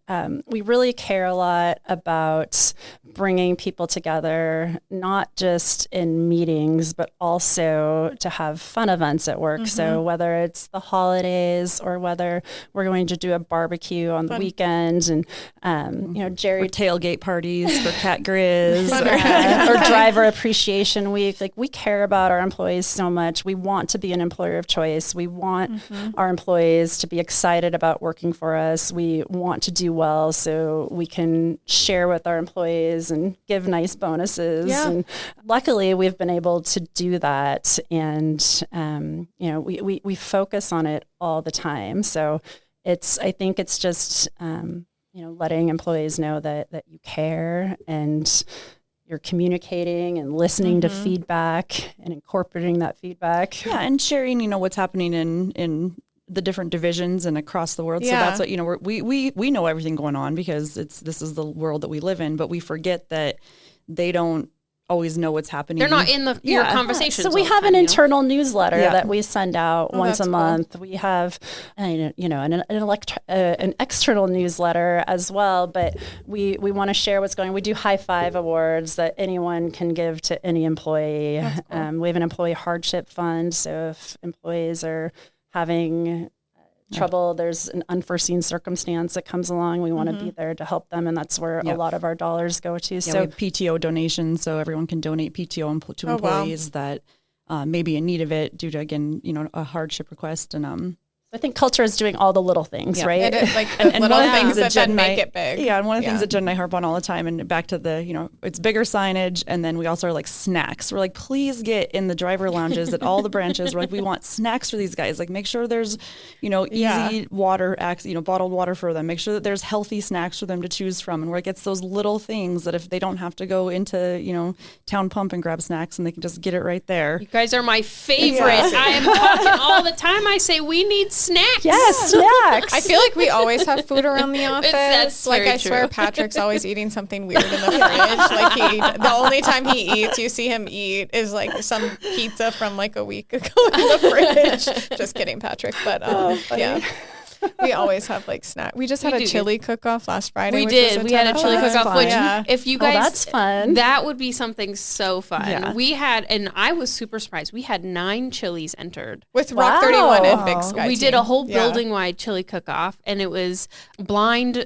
we really care a lot about bringing people together, not just in meetings, but also to have fun events at work. So whether it's the holidays or whether we're going to do a barbecue on the weekends, and Jeri, Or tailgate parties for Cat Grizz. or driver appreciation week. Like, we care about our employees so much. We want to be an employer of choice. We want our employees to be excited about working for us. We want to do well so we can share with our employees and give nice bonuses. Yeah. And luckily, we've been able to do that. And, we focus on it all the time. So I think it's just, letting employees know that you care and you're communicating and listening to feedback and incorporating that feedback. Yeah, and sharing, what's happening in the different divisions and across the world. So that's what, we know everything going on because this is the world that we live in, but we forget that they don't always know what's happening. They're not in your conversations. So we have an internal newsletter that we send out once a that's month. We have, an external newsletter as well, but we want to share what's going on. We do high five awards that anyone can give to any employee. We have an employee hardship fund. So if employees are having trouble, there's an unforeseen circumstance that comes along, we want to be there to help them, and that's where a lot of our dollars go to. So we have PTO donations, so everyone can donate PTO to employees that may be in need of it due to, again, a hardship request. And I think culture is doing all the little things, right? And little things that Jen and make it big. Yeah, and one of the things that Jen and I harp on all the time, and back to the, it's bigger signage, and then we also are like snacks. We're like, please get in the driver lounges at all the branches. We're like, we want snacks for these guys. Like, make sure there's, easy water, bottled water for them. Make sure that there's healthy snacks for them to choose from. And where it gets those little things that if they don't have to go into, Town Pump and grab snacks, and they can just get it right there. You guys are my favorite. I am talking all the time. I say we need snacks. Yes, snacks. I feel like we always have food around the office. That's like, very I swear true. Patrick's always eating something weird in the fridge. Like, the only time he eats, you see him eat, is like some pizza from like a week ago in the fridge. Just kidding, Patrick. But yeah. We always have like snack. We just had a chili cook-off last Friday. We which did. was We had a chili cook-off, which if you guys, that's fun. That would be something so fun. Yeah. We had, and I was super surprised. We had 9 chilies entered. with Rock 31 and Big Sky. We team. did a whole Yeah. building-wide chili cook-off, and it was blind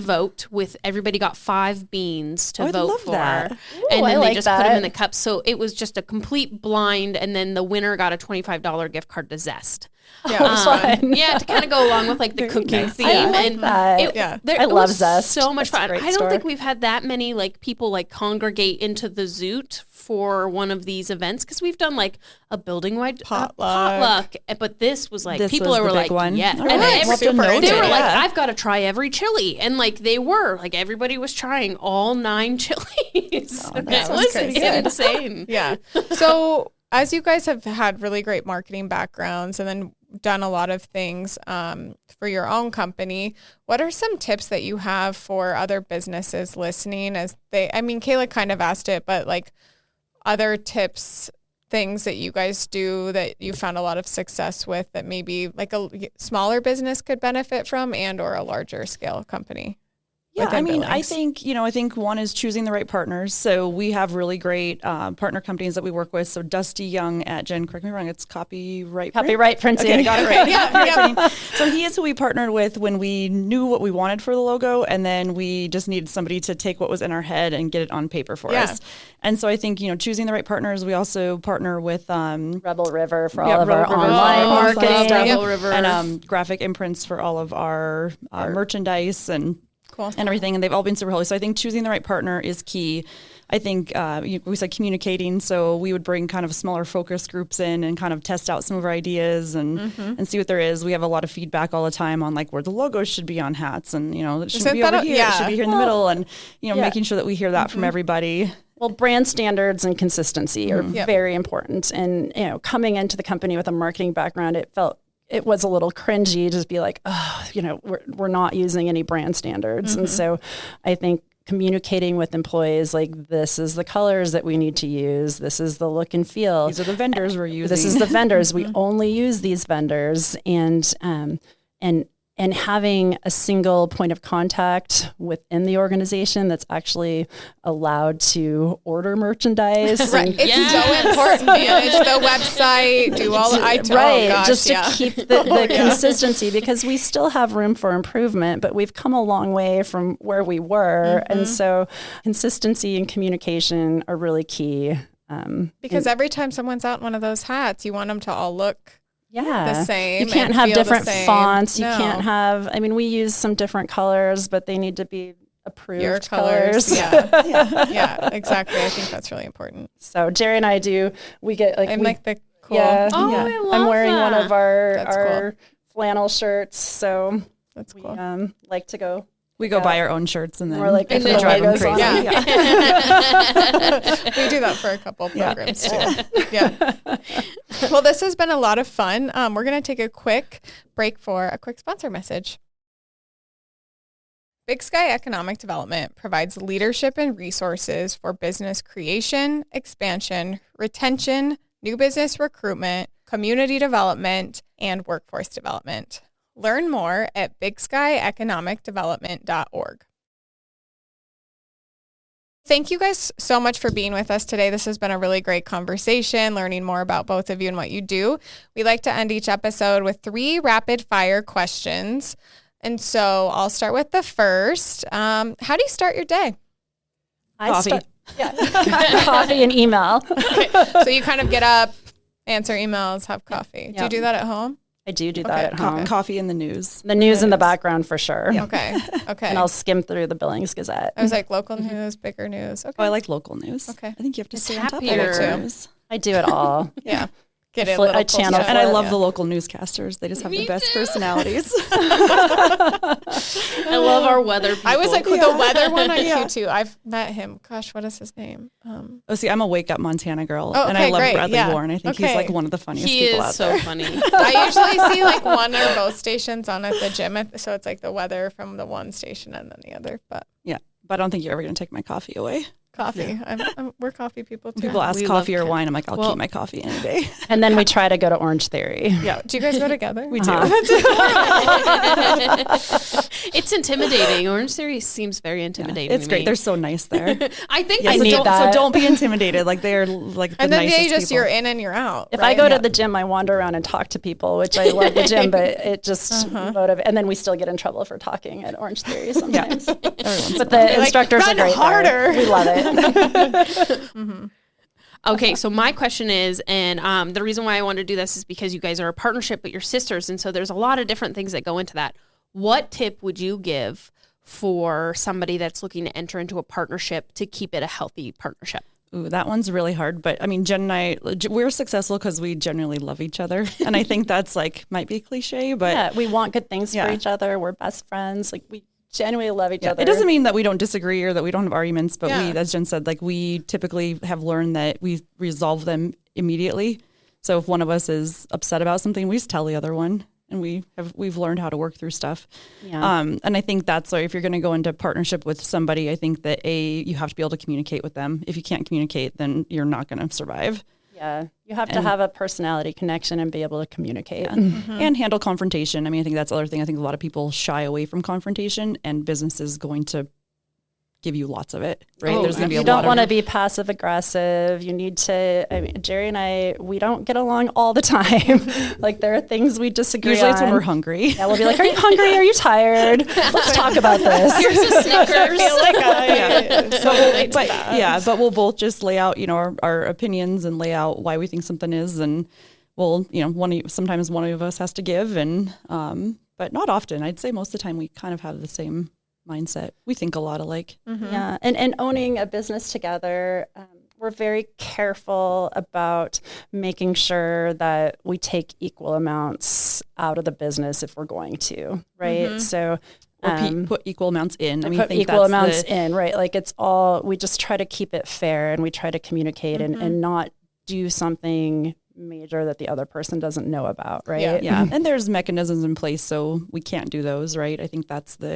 vote with everybody got 5 beans to I'd vote love for. that. And I then they like just put them that. in the cups. So it was just a complete blind, and then the winner got a $25 gift card to Zest. Fun. Yeah, to kind of go along with like the cooking theme. I like and that. it love was Zest. so much That's a fun. great I don't store. think we've had that many like people like congregate into the Zoot for one of these events, because we've done like a building wide potluck, but this was like This people was were the like, big one. yeah, All and right, we'll have to note they it. were like, Yeah. I've got to try every chili, and like they were like everybody was trying all 9 chilies. It was crazy. insane. Yeah. So as you guys have had really great marketing backgrounds, and then done a lot of things for your own company. What are some tips that you have for other businesses listening Kayla kind of asked it, but like other tips, things that you guys do that you found a lot of success with that maybe like a smaller business could benefit from and or a larger scale company? Yeah, I mean, I think one is choosing the right partners. So we have really great partner companies that we work with. So Dusty Young at Jen, correct me if I'm wrong, it's copyright printing. Okay, I got it right. Yeah. So he is who we partnered with when we knew what we wanted for the logo, and then we just needed somebody to take what was in our head and get it on paper for us. And so I think, choosing the right partners. We also partner with Rebel River for all of our online marketing, Rebel River, and graphic imprints for all of our merchandise and everything, and they've all been super helpful. So I think choosing the right partner is key. I think we said communicating, so we would bring kind of smaller focus groups in and kind of test out some of our ideas and see what there is. We have a lot of feedback all the time on like where the logos should be on hats, and it shouldn't be over here, it should be here in the middle, and making sure that we hear that from everybody. Well, brand standards and consistency are very important. And coming into the company with a marketing background, it was a little cringy to just be like, we're not using any brand standards. And so I think communicating with employees, like, this is the colors that we need to use. This is the look and feel. These are the vendors we're using. This is the vendors. We only use these vendors. And having a single point of contact within the organization that's actually allowed to order merchandise. Right. It's so important. Manage the website, do all the just to keep the consistency, because we still have room for improvement, but we've come a long way from where we were. And so consistency and communication are really key. Because every time someone's out in one of those hats, you want them to all look the same. You can't have different fonts. You can't have, we use some different colors, but they need to be approved your colors. Yeah, exactly. I think that's really important. So Jeri and I we get like, the cool. Yeah. I love I'm wearing that. one of our flannel shirts. So that's cool. We like to go. We go buy our own shirts and then we're drive them crazy. We do that for a couple programs too. Yeah. Well, this has been a lot of fun. We're going to take a quick break for a quick sponsor message. Big Sky Economic Development provides leadership and resources for business creation, expansion, retention, new business recruitment, community development, and workforce development. Learn more at bigsky.economicdevelopment.org. Thank you guys so much for being with us today. This has been a really great conversation, learning more about both of you and what you do. We like to end each episode with 3 rapid fire questions. And so I'll start with the first. How do you start your day? Coffee. Coffee and email. Okay. So you kind of get up, answer emails, have coffee. Yep. Do you do that at home? I do that at home. Coffee in the news. The news in the background for sure. Yeah. Okay. And I'll skim through the Billings Gazette. I was like, local news, bigger news. Okay. Oh, I like local news. Okay. I think you have to stay on top of happier. local news. I do it all. Yeah. Get it. I channel And I love the local newscasters. They just have the best personalities. I love our weather people. I was like, the weather one on Q2. I've met him. Gosh, what is his name? See, I'm a Wake Up Montana girl. Oh, and I love great. Bradley Yeah. Warren. I think he's like one of the funniest people out there. He is so funny. I usually see like one or both stations on at the gym. So it's like the weather from the one station and then the other. But yeah, but I don't think you're ever going to take my coffee away. coffee. We're coffee people too. People ask coffee or wine. I'm like, I'll keep my coffee any day. And then we try to go to Orange Theory. Yeah. Do you guys go together? We do. It's intimidating. Orange Theory seems very intimidating. It's great. They're so nice there. I think I need that. So don't be intimidated. Like they're like the and then nicest they just people. you're in and you're out. If right? I go to the gym, I wander around and talk to people, which I love the gym, but it just motivates. And then we still get in trouble for talking at Orange Theory sometimes. But the instructors are great. Harder. We love it. Okay, so my question is, and the reason why I want to do this is because you guys are a partnership, but you're sisters, and so there's a lot of different things that go into that. What tip would you give for somebody that's looking to enter into a partnership to keep it a healthy partnership? Ooh, that one's really hard. But I mean, Jen and I, we're successful because we genuinely love each other. And I think that's like, might be cliche, but yeah, we want good things for each other. We're best friends. Like we genuinely love each other. It doesn't mean that we don't disagree or that we don't have arguments, but we, as Jen said, like we typically have learned that we resolve them immediately. So if one of us is upset about something, we just tell the other one, and we've learned how to work through stuff. Yeah. And I think that's if you're going to go into partnership with somebody, I think that you have to be able to communicate with them. If you can't communicate, then you're not going to survive. Yeah, you have to have a personality connection and be able to communicate. And handle confrontation. I mean, I think that's the other thing. I think a lot of people shy away from confrontation, and business is going to give you lots of it, right? Oh, There's going to be you don't want to be passive aggressive. You need to, Jeri and I, we don't get along all the time. Like there are things we disagree Usually on. it's when we're hungry. Yeah, we'll be like, are you hungry? Are you tired? Let's talk about this. Here's a Snickers. But we'll both just lay out, our opinions and lay out why we think something is, and we'll, sometimes one of us has to give, and but not often. I'd say most of the time we kind of have the same mindset. We think a lot alike. Yeah, and owning a business together, we're very careful about making sure that we take equal amounts out of the business if we're going to, right? So Or put equal amounts in. Put equal amounts in, right? Like it's all, we just try to keep it fair, and we try to communicate and not do something major that the other person doesn't know about, right? Yeah. And there's mechanisms in place so we can't do those, right? I think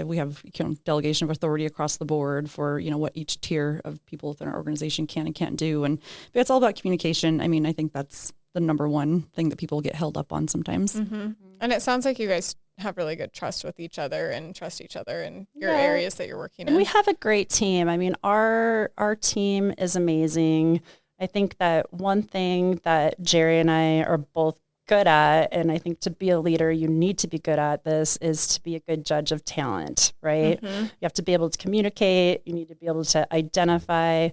we have delegation of authority across the board for, what each tier of people within our organization can and can't do. And but it's all about communication. I mean, I think that's the number one thing that people get held up on sometimes. And it sounds like you guys have really good trust with each other and trust each other in your areas that you're working in. And we have a great team. I mean, our team is amazing. I think that one thing that Jeri and I are both good at, and I think to be a leader, you need to be good at this, is to be a good judge of talent, right? You have to be able to communicate. You need to be able to identify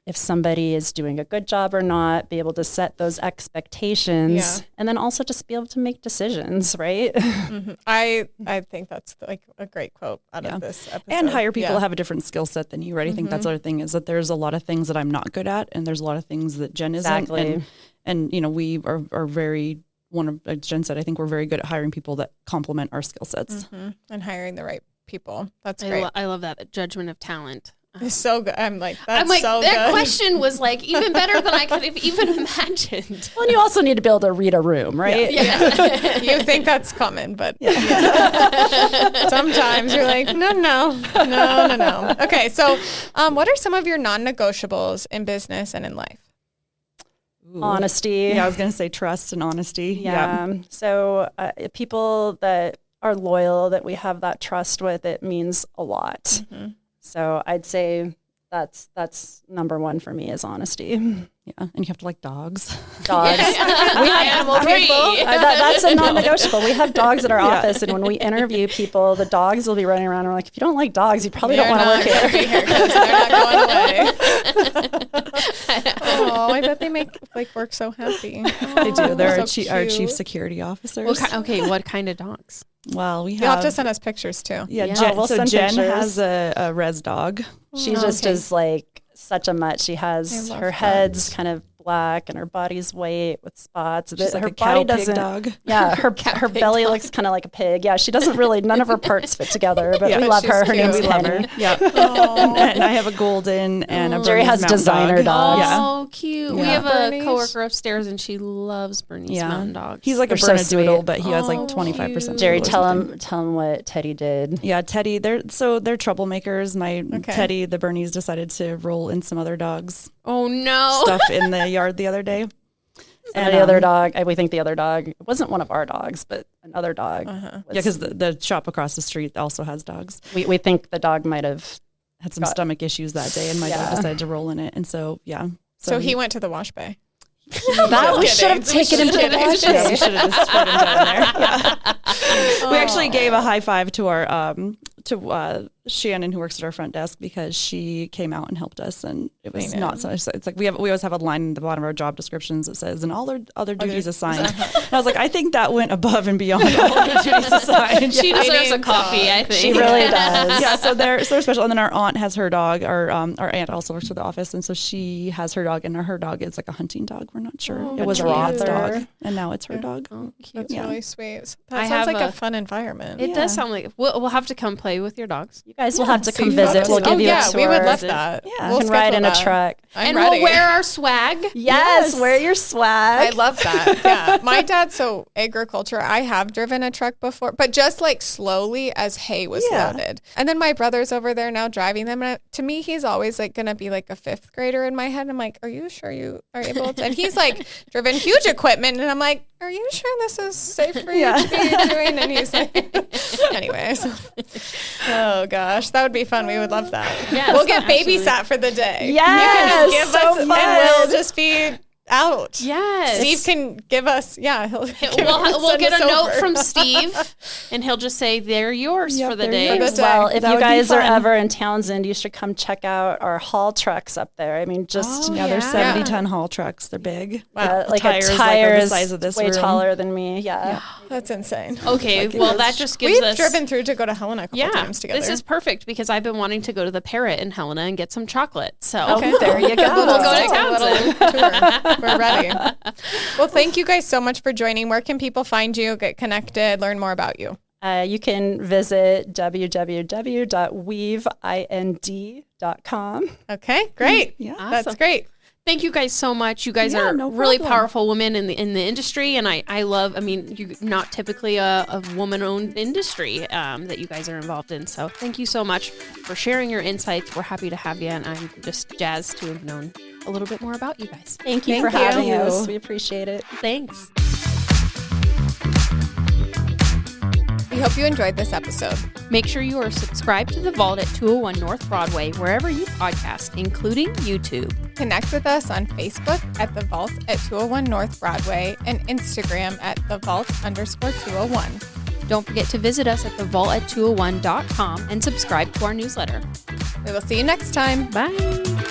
if somebody is doing a good job or not, be able to set those expectations, and then also just be able to make decisions, right? I think that's like a great quote out of this episode. And hire people that have a different skill set than you, right? I think that's the other thing, is that there's a lot of things that I'm not good at, and there's a lot of things that Jen isn't. And we are very, as Jen said, I think we're very good at hiring people that complement our skill sets. And hiring the right people. That's great. I love that judgment of talent. It's so good. I'm like, so that good. question was like even better than I could have even imagined. Well, and you also need to be able to read a room, right? Yeah. You think that's common, but sometimes you're like, no. Okay, so what are some of your non-negotiables in business and in life? Honesty. Yeah, I was going to say trust and honesty. Yeah. So people that are loyal, that we have that trust with, it means a lot. So I'd say that's number one for me, is honesty. Yeah, and you have to like dogs. Dogs. We have animal people. That's a non-negotiable. We have dogs at our office, and when we interview people, the dogs will be running around. And we're like, if you don't like dogs, you probably don't want to work here. They're not going away. Oh, I bet they make work so happy. They do. They're so our chief security officers. What kind of dogs? Well, You'll have to send us pictures too. Yeah, we'll send Jen pictures. has a res dog. She just is like such a mutt. She has her head's kind of black and her body's white with spots. She's her like a body cow pig doesn't. dog. Yeah, her belly looks kind of like a pig. Yeah, she doesn't really. None of her parts fit together, but we love her. Her name's Penny. Yeah, and I have a golden and a Jeri Bernese has Mountain designer dog. dogs. Oh, cute. We have a coworker upstairs, and she loves Bernese Mountain Dogs. He's like They're a so Bernedoodle, sweet. but he has like 25%. Jeri, tell him what Teddy did. Yeah, Teddy. They're troublemakers. My Teddy, the Bernese, decided to roll in some other dogs' Oh no! stuff in the yard the other day. And the other dog, we think the other dog, it wasn't one of our dogs, but another dog. Because the shop across the street also has dogs. We think the dog might have had some stomach issues that day, and my dog decided to roll in it. And so, So he went to the wash bay. That we should have taken him to the wash bay. We should have just put him down there. Yeah. We actually gave a high five to our Shannon, who works at our front desk, because she came out and helped us, and it was not so. It's like we always have a line in the bottom of our job descriptions that says, "and all their other duties assigned." And I was like, I think that went above and beyond all the duties assigned. She deserves a coffee, I think. She really does. Yeah, so they're special. And then our aunt has her dog. Our aunt also works for the office, and so she has her dog, and her dog is like a hunting dog. We're not sure. It was Rod's dog, and now it's her dog. Oh, cute. That's really sweet. I That sounds like a fun environment. It does sound like we'll have to come play play with your dogs. You guys will have to come See visit. photos. We'll give you a tour. We would love that. Yeah. You can ride in a truck. I'm and ready. we'll wear our swag. Yes, wear your swag. I love that. Yeah. My dad's so agriculture. I have driven a truck before, but just like slowly as hay was loaded. And then my brother's over there now driving them. And to me, he's always like going to be like a 5th grader in my head. I'm like, are you sure you are able to? And he's like driven huge equipment. And I'm like, are you sure this is safe for you to be doing? And he's like, anyways. Oh gosh, that would be fun. We would love that. Yes, we'll get babysat for the day. Yes, You can just give us, and we'll just be out. Yes. Steve can give us, he'll We'll get a note over. from Steve, and he'll just say, they're yours for the day. yours. Well, if That you would be guys are fun. ever in Townsend, you should come check out our haul trucks up there. I mean, just Yeah, they're 70-ton haul trucks. They're big. like tires, a like, tire are the is size of this way room. taller than me. Yeah. That's insane. Okay, well, that just gives We've us... driven through to go to Helena a couple times together. This is perfect because I've been wanting to go to the Parrot in Helena and get some chocolate. So There you go. we'll go to Take a little Townsend. tour. We're ready. Well, thank you guys so much for joining. Where can people find you, get connected, learn more about you? You can visit www.weaveind.com. Okay, great. Yeah. That's Awesome. great. Thank you guys so much. You guys Yeah, are no really problem. powerful women in the industry, and I love. I mean, you're not typically a woman-owned industry that you guys are involved in. So thank you so much for sharing your insights. We're happy to have you, and I'm just jazzed to have known a little bit more about you guys. Thank you Thank for you. having us. We appreciate it. Thanks. We hope you enjoyed this episode. Make sure you are subscribed to The Vault at 201 North Broadway, wherever you podcast, including YouTube. Connect with us on Facebook at The Vault at 201 North Broadway and Instagram at The Vault_201. Don't forget to visit us at thevault@201.com and subscribe to our newsletter. We will see you next time. Bye.